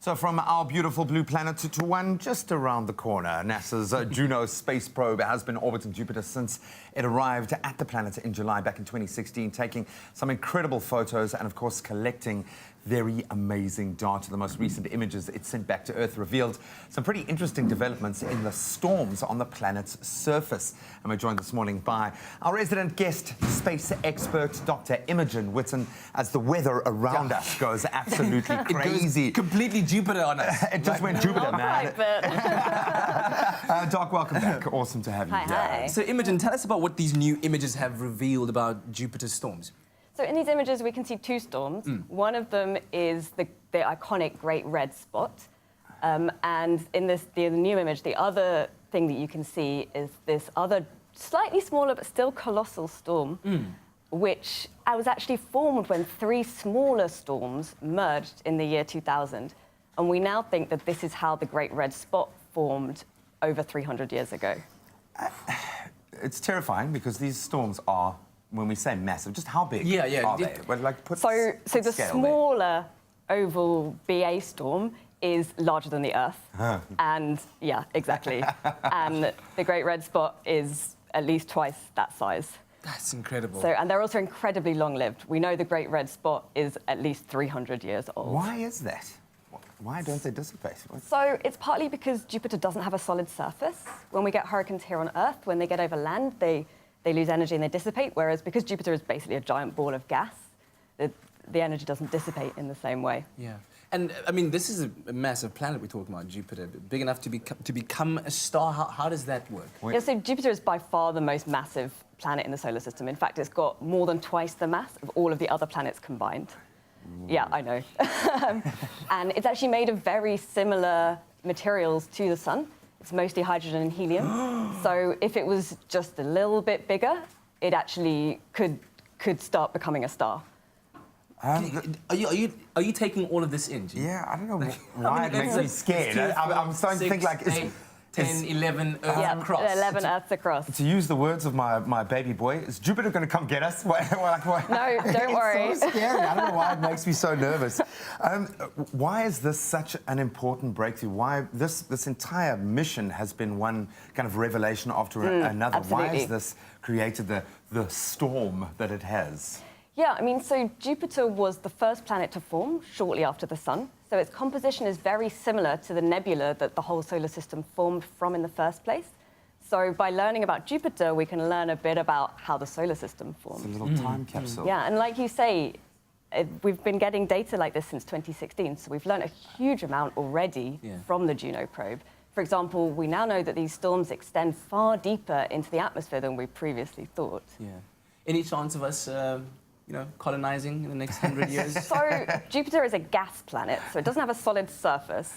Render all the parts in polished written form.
So from our beautiful blue planet to one just around the corner, NASA's Juno space probe has been orbiting Jupiter since it arrived at the planet in July back in 2016, taking some incredible photos and, of course, collecting very amazing data. The most recent images it sent back to Earth revealed some pretty interesting developments in the storms on the planet's surface. And we're joined this morning by our resident guest, space expert, Dr. Imogen Whitten, as the weather around us goes absolutely crazy. It goes completely Jupiter on us. It just went Jupiter, man. Right, Doc, welcome back. Awesome to have you here. Hi. So, Imogen, tell us about what these new images have revealed about Jupiter's storms. So in these images, we can see two storms. One of them is the iconic Great Red Spot. And in the new image, the other thing that you can see is this other slightly smaller but still colossal storm, which was actually formed when three smaller storms merged in the year 2000. And we now think that this is how the Great Red Spot formed over 300 years ago. It's terrifying because these storms are, when we say massive, just how big are they? Well, like, So the smaller oval BA storm is larger than the Earth. And yeah, exactly. And the Great Red Spot is at least twice that size. That's incredible. So, and they're also incredibly long-lived. We know the Great Red Spot is at least 300 years old. Why is that? Why don't they dissipate? So it's partly because Jupiter doesn't have a solid surface. When we get hurricanes here on Earth, when they get over land, they lose energy and they dissipate, whereas because Jupiter is basically a giant ball of gas, the energy doesn't dissipate in the same way. Yeah. And, I mean, this is a massive planet we're talking about, Jupiter, big enough to become a star. How does that work? Yeah, so Jupiter is by far the most massive planet in the solar system. In fact, it's got more than twice the mass of all of the other planets combined. Yeah, I know. And it's actually made of very similar materials to the Sun. It's mostly hydrogen and helium. So if it was just a little bit bigger, it actually could start becoming a star. Are you taking all of this in, Jim? Yeah, I don't know why it makes me scared. I'm starting to think like... 10, 11 Earths across. 11 Earths across. To use the words of my baby boy, is Jupiter going to come get us? No, don't worry. It's so scary. I don't know why it makes me so nervous. Why is this such an important breakthrough? Why this entire mission has been one kind of revelation after another? Absolutely. Why has this created the storm that it has? Yeah, I mean, so Jupiter was the first planet to form shortly after the Sun. So its composition is very similar to the nebula that the whole solar system formed from in the first place. So by learning about Jupiter, we can learn a bit about how the solar system formed. It's a little time capsule. Yeah, and like you say, we've been getting data like this since 2016, so we've learned a huge amount already from the Juno probe. For example, we now know that these storms extend far deeper into the atmosphere than we previously thought. Yeah. Any chance of us colonizing in the next 100 years? So Jupiter is a gas planet, so it doesn't have a solid surface.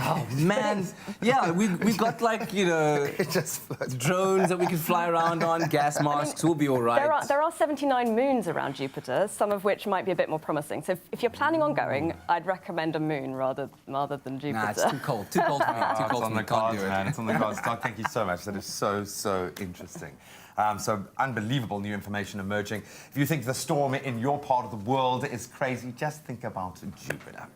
Oh, man. Yeah, we've got, like, It just drones that we can fly around on, gas masks, we'll be all right. There are 79 moons around Jupiter, some of which might be a bit more promising. So if you're planning on going, I'd recommend a moon rather than Jupiter. Nah, it's too cold. Too cold for me. Too cold for me. Can't do it. Man. It's on the cards. Doc, thank you so much. That is so interesting. So unbelievable new information emerging. If you think the storm in your part of the world is crazy, just think about Jupiter.